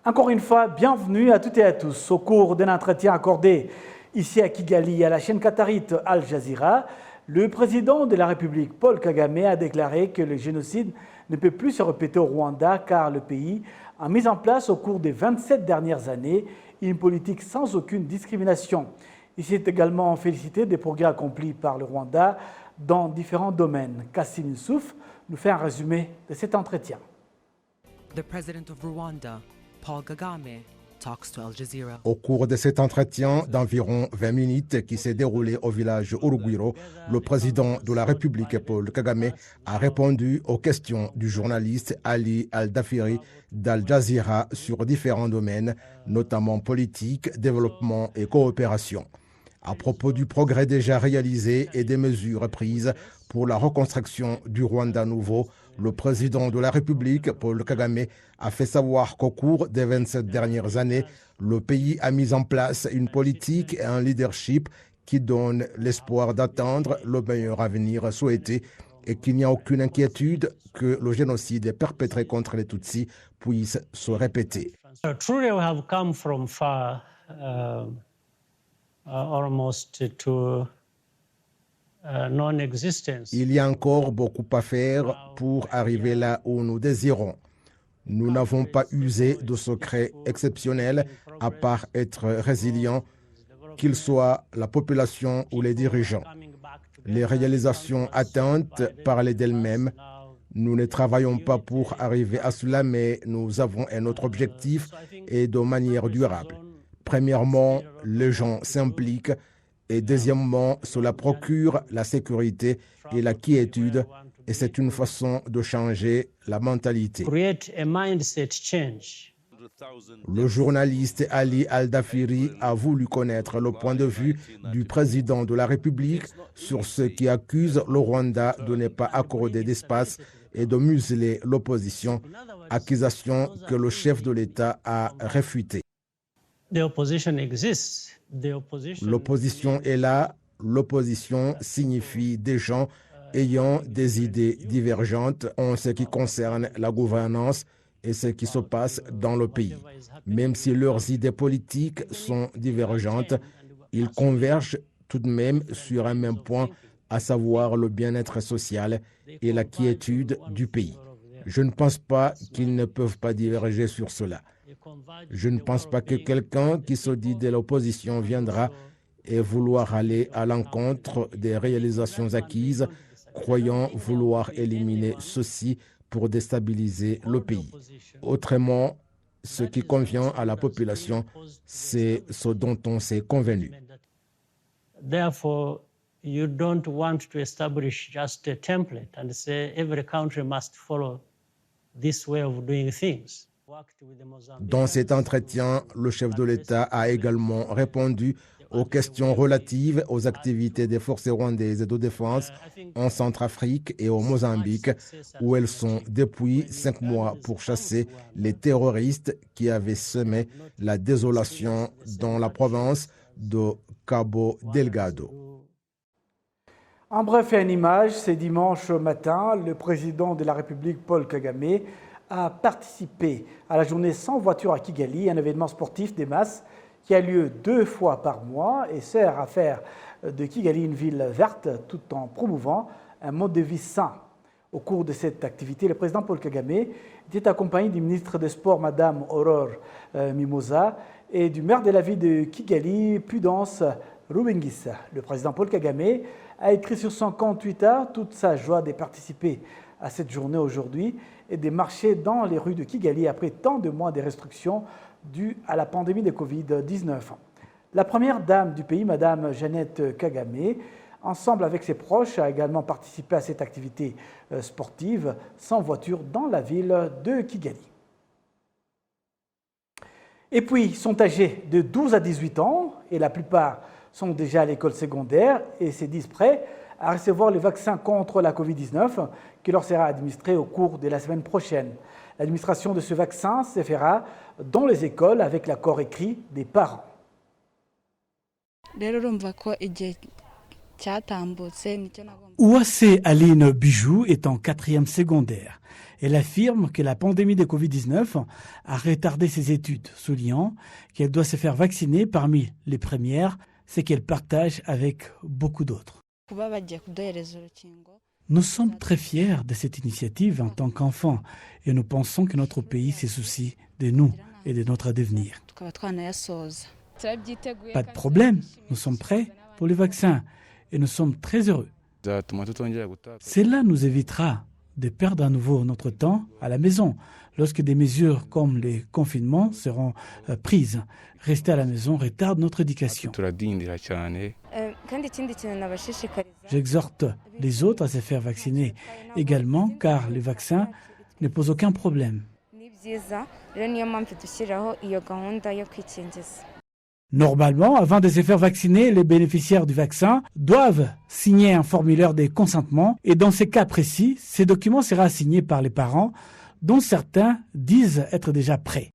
Encore une fois, bienvenue à toutes et à tous. Au cours d'un entretien accordé ici à Kigali à la chaîne qatarite Al Jazeera, le président de la République, Paul Kagame, a déclaré que le génocide ne peut plus se répéter au Rwanda car le pays a mis en place au cours des 27 dernières années une politique sans aucune discrimination. Il s'est également félicité des progrès accomplis par le Rwanda dans différents domaines. Kassim Youssouf nous fait un résumé de cet entretien. The president of Rwanda, Paul Kagame, talks to Al Jazeera. Au cours de cet entretien d'environ 20 minutes qui s'est déroulé au village Urugwiro, le président de la République, Paul Kagame, a répondu aux questions du journaliste Ali Al-Dafiri d'Al Jazeera sur différents domaines, notamment politique, développement et coopération. À propos du progrès déjà réalisé et des mesures prises pour la reconstruction du Rwanda nouveau, le président de la République, Paul Kagame, a fait savoir qu'au cours des 27 dernières années, le pays a mis en place une politique et un leadership qui donnent l'espoir d'atteindre le meilleur avenir souhaité et qu'il n'y a aucune inquiétude que le génocide perpétré contre les Tutsis puisse se répéter. Truly, we have come from far, almost to non-existence. Il y a encore beaucoup à faire pour arriver là où nous désirons. Nous n'avons pas usé de secrets exceptionnels à part être résilients, qu'ils soient la population ou les dirigeants. Les réalisations atteintes parlaient d'elles-mêmes. Nous ne travaillons pas pour arriver à cela, mais nous avons un autre objectif et de manière durable. Premièrement, les gens s'impliquent et deuxièmement, cela procure la sécurité et la quiétude et c'est une façon de changer la mentalité. Create a mindset change. Le journaliste Ali Al-Dafiri a voulu connaître le point de vue du président de la République sur ceux qui accusent le Rwanda de ne pas accorder d'espace et de museler l'opposition, accusation que le chef de l'État a réfutée. The opposition exists. L'opposition est là. L'opposition signifie des gens ayant des idées divergentes en ce qui concerne la gouvernance et ce qui se passe dans le pays. Même si leurs idées politiques sont divergentes, ils convergent tout de même sur un même point, à savoir le bien-être social et la quiétude du pays. Je ne pense pas qu'ils ne peuvent pas diverger sur cela. Je ne pense pas que quelqu'un qui se dit de l'opposition viendra et vouloir aller à l'encontre des réalisations acquises, croyant vouloir éliminer ceci pour déstabiliser le pays. Autrement, ce qui convient à la population, c'est ce dont on s'est convenu. Therefore, you don't want to establish just a template and say every country must follow this way of doing things. Dans cet entretien, le chef de l'État a également répondu aux questions relatives aux activités des forces rwandaises de défense en Centrafrique et au Mozambique, où elles sont depuis 5 mois pour chasser les terroristes qui avaient semé la désolation dans la province de Cabo Delgado. En bref et en image, c'est dimanche matin, le président de la République, Paul Kagame, a participé à la journée sans voiture à Kigali, un événement sportif des masses qui a lieu 2 fois par mois et sert à faire de Kigali une ville verte tout en promouvant un mode de vie sain. Au cours de cette activité, le président Paul Kagame était accompagné du ministre des Sports, Madame Aurore Mimosa, et du maire de la ville de Kigali, Pudence Rubengisa. Le président Paul Kagame a écrit sur son compte Twitter toute sa joie de participer à cette journée aujourd'hui et de marcher dans les rues de Kigali après tant de mois de restrictions dues à la pandémie de Covid-19. La première dame du pays, Madame Jeannette Kagame, ensemble avec ses proches, a également participé à cette activité sportive sans voiture dans la ville de Kigali. Et puis, ils sont âgés de 12 à 18 ans et la plupart sont déjà à l'école secondaire et se disent prêts à recevoir le vaccin contre la Covid-19 qui leur sera administré au cours de la semaine prochaine. L'administration de ce vaccin se fera dans les écoles avec l'accord écrit des parents. Ouassé Aline Bijou est en 4e secondaire. Elle affirme que la pandémie de Covid-19 a retardé ses études, soulignant qu'elle doit se faire vacciner parmi les premières, ce qu'elle partage avec beaucoup d'autres. Nous sommes très fiers de cette initiative en tant qu'enfants et nous pensons que notre pays se soucie de nous et de notre devenir. Pas de problème, nous sommes prêts pour les vaccins et nous sommes très heureux. Cela nous évitera de perdre à nouveau notre temps à la maison lorsque des mesures comme les confinements seront prises. Rester à la maison retarde notre éducation. J'exhorte les autres à se faire vacciner également car les vaccins ne posent aucun problème. Normalement, avant de se faire vacciner, les bénéficiaires du vaccin doivent signer un formulaire de consentement et dans ces cas précis, ce document sera signé par les parents dont certains disent être déjà prêts.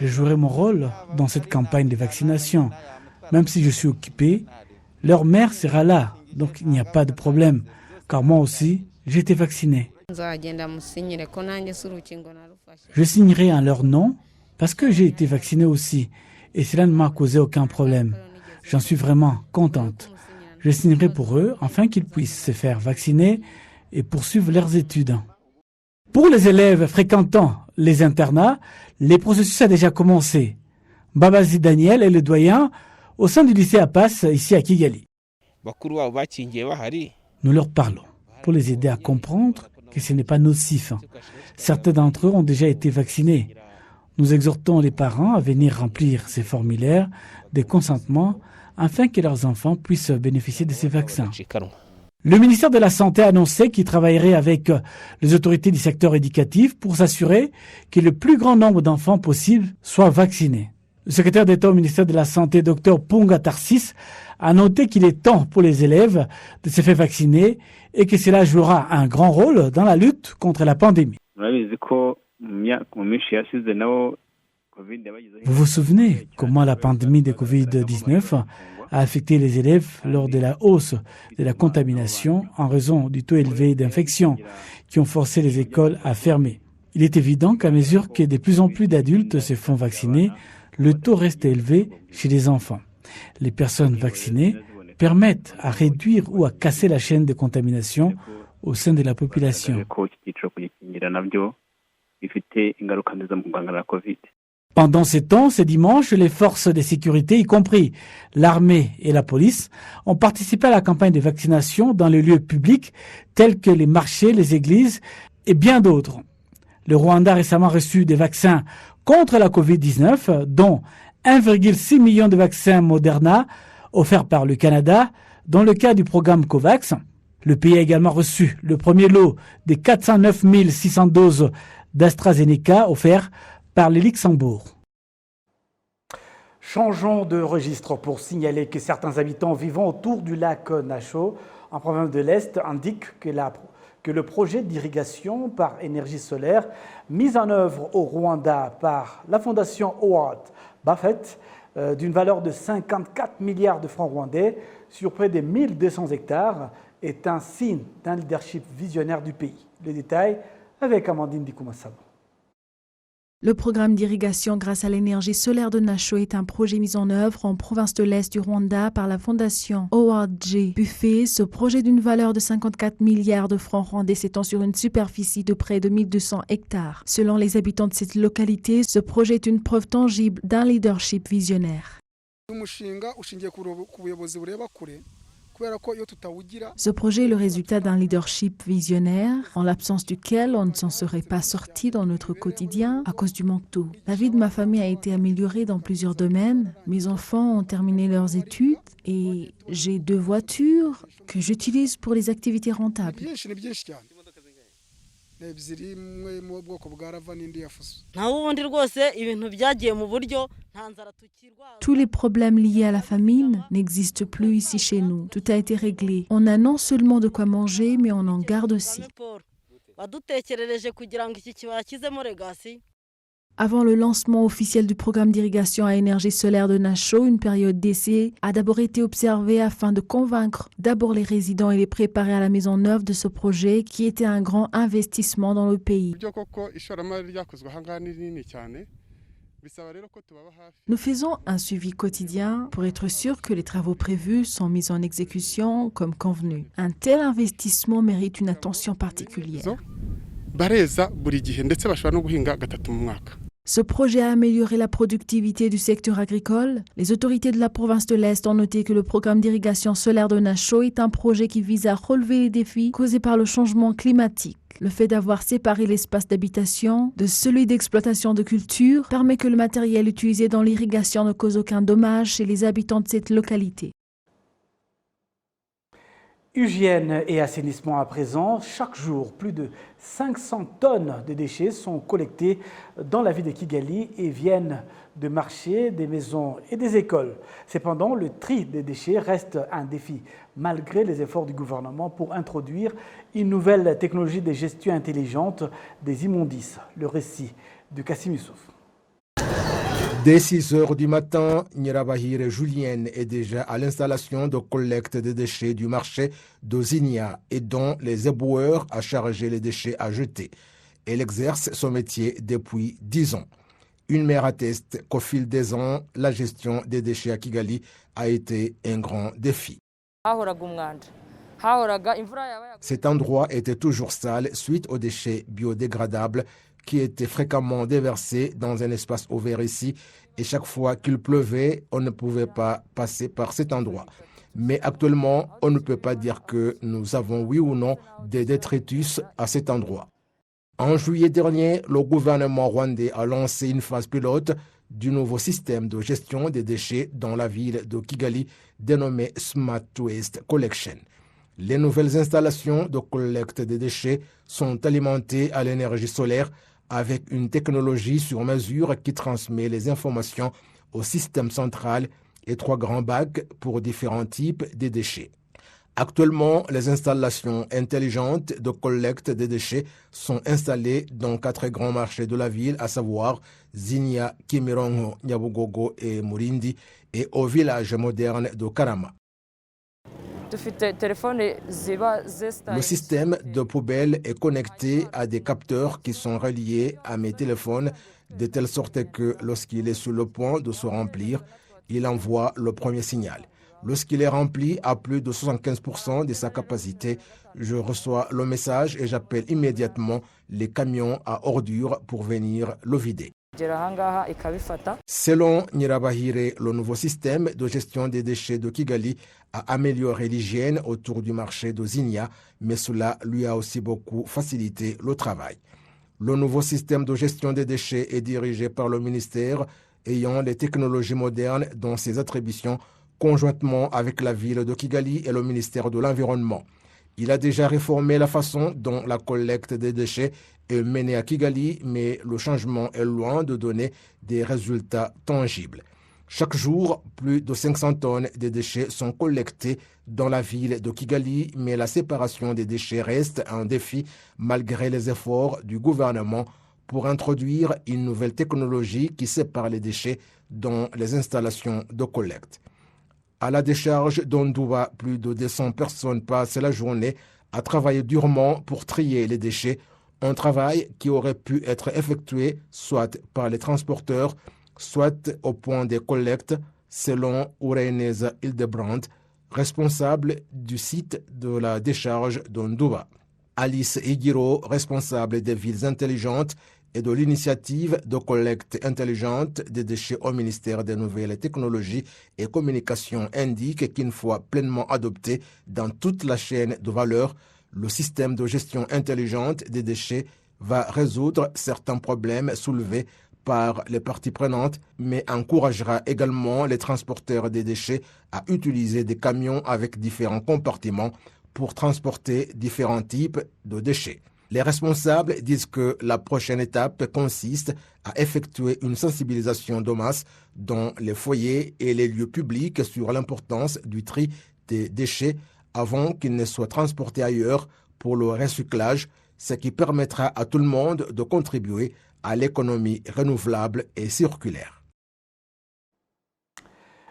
Je jouerai mon rôle dans cette campagne de vaccination. Même si je suis occupé, leur mère sera là, donc il n'y a pas de problème, car moi aussi, j'ai été vacciné. Je signerai en leur nom parce que j'ai été vacciné aussi et cela ne m'a causé aucun problème. J'en suis vraiment contente. Je signerai pour eux afin qu'ils puissent se faire vacciner et poursuivre leurs études. Pour les élèves fréquentant les internats, les processus a déjà commencé. Babazi Daniel est le doyen au sein du lycée Apas ici à Kigali. Nous leur parlons pour les aider à comprendre que ce n'est pas nocif. Certains d'entre eux ont déjà été vaccinés. Nous exhortons les parents à venir remplir ces formulaires de consentement afin que leurs enfants puissent bénéficier de ces vaccins. Le ministère de la Santé a annoncé qu'il travaillerait avec les autorités du secteur éducatif pour s'assurer que le plus grand nombre d'enfants possible soient vaccinés. Le secrétaire d'État au ministère de la Santé, Dr Punga Tarsis, a noté qu'il est temps pour les élèves de se faire vacciner et que cela jouera un grand rôle dans la lutte contre la pandémie. Vous vous souvenez comment la pandémie de Covid-19 a affecté les élèves lors de la hausse de la contamination en raison du taux élevé d'infection qui ont forcé les écoles à fermer. Il est évident qu'à mesure que de plus en plus d'adultes se font vacciner, le taux reste élevé chez les enfants. Les personnes vaccinées permettent à réduire ou à casser la chaîne de contamination au sein de la population. Pendant ces temps, ce dimanche, les forces de sécurité, y compris l'armée et la police, ont participé à la campagne de vaccination dans les lieux publics tels que les marchés, les églises et bien d'autres. Le Rwanda a récemment reçu des vaccins contre la Covid-19, dont 1,6 million de vaccins Moderna offerts par le Canada dans le cadre du programme COVAX. Le pays a également reçu le premier lot des 409 600 doses d'AstraZeneca offerts par le Luxembourg. Changeons de registre pour signaler que certains habitants vivant autour du lac Nasho, en province de l'Est, indiquent que le projet d'irrigation par énergie solaire mis en œuvre au Rwanda par la fondation Howard Buffett, d'une valeur de 54 milliards de francs rwandais sur près de 1200 hectares, est un signe d'un leadership visionnaire du pays. Les détails avec Amandine Dikoumassabo. Le programme d'irrigation grâce à l'énergie solaire de Nasho est un projet mis en œuvre en province de l'Est du Rwanda par la fondation Howard G. Buffett. Ce projet d'une valeur de 54 milliards de francs rwandais s'étend sur une superficie de près de 1200 hectares. Selon les habitants de cette localité, ce projet est une preuve tangible d'un leadership visionnaire. Ce projet est le résultat d'un leadership visionnaire, en l'absence duquel on ne s'en serait pas sorti dans notre quotidien à cause du manque d'eau. La vie de ma famille a été améliorée dans plusieurs domaines. Mes enfants ont terminé leurs études et j'ai 2 voitures que j'utilise pour les activités rentables. Tous les problèmes liés à la famine n'existent plus ici chez nous. Tout a été réglé. On a non seulement de quoi manger, mais on en garde aussi. Avant le lancement officiel du programme d'irrigation à énergie solaire de Nacho, une période d'essai a d'abord été observée afin de convaincre d'abord les résidents et les préparer à la mise en œuvre de ce projet qui était un grand investissement dans le pays. Nous faisons un suivi quotidien pour être sûr que les travaux prévus sont mis en exécution comme convenu. Un tel investissement mérite une attention particulière. Ce projet a amélioré la productivité du secteur agricole. Les autorités de la province de l'Est ont noté que le programme d'irrigation solaire de Nacho est un projet qui vise à relever les défis causés par le changement climatique. Le fait d'avoir séparé l'espace d'habitation de celui d'exploitation de culture permet que le matériel utilisé dans l'irrigation ne cause aucun dommage chez les habitants de cette localité. Hygiène et assainissement à présent. Chaque jour, plus de 500 tonnes de déchets sont collectés dans la ville de Kigali et viennent de marchés, des maisons et des écoles. Cependant, le tri des déchets reste un défi, malgré les efforts du gouvernement pour introduire une nouvelle technologie de gestion intelligente des immondices. Le récit de Kassim Youssouf. Dès 6 heures du matin, Nyirabahire Julienne est déjà à l'installation de collecte des déchets du marché d'Ozinia et dont les éboueurs à charger les déchets à jeter. Elle exerce son métier depuis 10 ans. Une mère atteste qu'au fil des ans, la gestion des déchets à Kigali a été un grand défi. Cet endroit était toujours sale suite aux déchets biodégradables qui étaient fréquemment déversés dans un espace ouvert ici et chaque fois qu'il pleuvait, on ne pouvait pas passer par cet endroit. Mais actuellement, on ne peut pas dire que nous avons oui ou non des détritus à cet endroit. En juillet dernier, le gouvernement rwandais a lancé une phase pilote du nouveau système de gestion des déchets dans la ville de Kigali dénommé Smart Waste Collection. Les nouvelles installations de collecte des déchets sont alimentées à l'énergie solaire avec une technologie sur mesure qui transmet les informations au système central et 3 grands bacs pour différents types de déchets. Actuellement, les installations intelligentes de collecte des déchets sont installées dans 4 grands marchés de la ville, à savoir Zinia, Kimirongo, Nyabugogo et Murindi, et au village moderne de Karama. Le système de poubelle est connecté à des capteurs qui sont reliés à mes téléphones de telle sorte que lorsqu'il est sur le point de se remplir, il envoie le premier signal. Lorsqu'il est rempli à plus de 75% de sa capacité, je reçois le message et j'appelle immédiatement les camions à ordures pour venir le vider. Selon Nyirabahire, le nouveau système de gestion des déchets de Kigali a amélioré l'hygiène autour du marché de Zinia, mais cela lui a aussi beaucoup facilité le travail. Le nouveau système de gestion des déchets est dirigé par le ministère ayant les technologies modernes dans ses attributions conjointement avec la ville de Kigali et le ministère de l'Environnement. Il a déjà réformé la façon dont la collecte des déchets est menée à Kigali, mais le changement est loin de donner des résultats tangibles. Chaque jour, plus de 500 tonnes de déchets sont collectés dans la ville de Kigali, mais la séparation des déchets reste un défi malgré les efforts du gouvernement pour introduire une nouvelle technologie qui sépare les déchets dans les installations de collecte. À la décharge d'Ondouba, plus de 200 personnes passent la journée à travailler durement pour trier les déchets, un travail qui aurait pu être effectué soit par les transporteurs, soit au point de collecte, selon Ureneza Hildebrand, responsable du site de la décharge d'Ondouba. Alice Igiro, responsable des villes intelligentes et de l'initiative de collecte intelligente des déchets au ministère des Nouvelles Technologies et Communications, indique qu'une fois pleinement adopté dans toute la chaîne de valeur, le système de gestion intelligente des déchets va résoudre certains problèmes soulevés par les parties prenantes, mais encouragera également les transporteurs des déchets à utiliser des camions avec différents compartiments pour transporter différents types de déchets. Les responsables disent que la prochaine étape consiste à effectuer une sensibilisation de masse dans les foyers et les lieux publics sur l'importance du tri des déchets avant qu'ils ne soient transportés ailleurs pour le recyclage, ce qui permettra à tout le monde de contribuer à l'économie renouvelable et circulaire.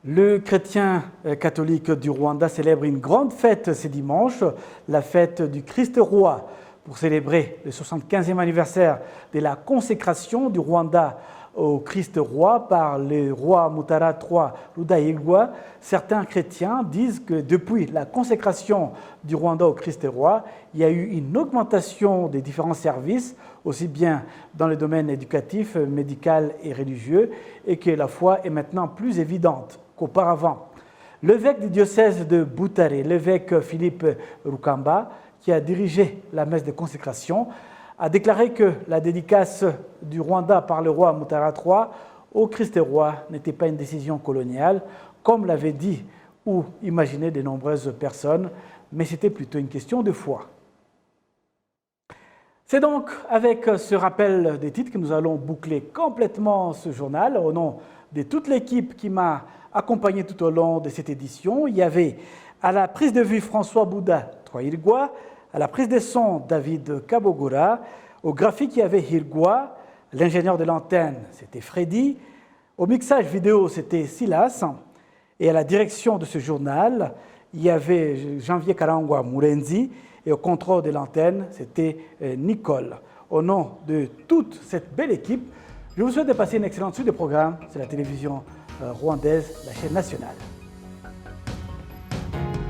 Le chrétien catholique du Rwanda célèbre une grande fête ce dimanche, la fête du Christ roi, pour célébrer le 75e anniversaire de la consécration du Rwanda au Christ roi par le roi Mutara III Rudahigwa. Certains chrétiens disent que depuis la consécration du Rwanda au Christ roi, il y a eu une augmentation des différents services, aussi bien dans le domaine éducatif, médical et religieux, et que la foi est maintenant plus évidente qu'auparavant. L'évêque du diocèse de Butare, l'évêque Philippe Rukamba, qui a dirigé la messe de consécration, a déclaré que la dédicace du Rwanda par le roi Mutara III au Christ roi n'était pas une décision coloniale, comme l'avaient dit ou imaginé de nombreuses personnes, mais c'était plutôt une question de foi. C'est donc avec ce rappel des titres que nous allons boucler complètement ce journal. Au nom de toute l'équipe qui m'a accompagné tout au long de cette édition, il y avait à la prise de vue François Bouda Troirgwa, à la prise de son David Kabogura, au graphique il y avait Hirgwa, l'ingénieur de l'antenne c'était Freddy, au mixage vidéo c'était Silas, et à la direction de ce journal il y avait Janvier Karangwa Murenzi, et au contrôle de l'antenne c'était Nicole. Au nom de toute cette belle équipe, je vous souhaite de passer une excellente suite de programmes. C'est la télévision rwandaise, la chaîne nationale.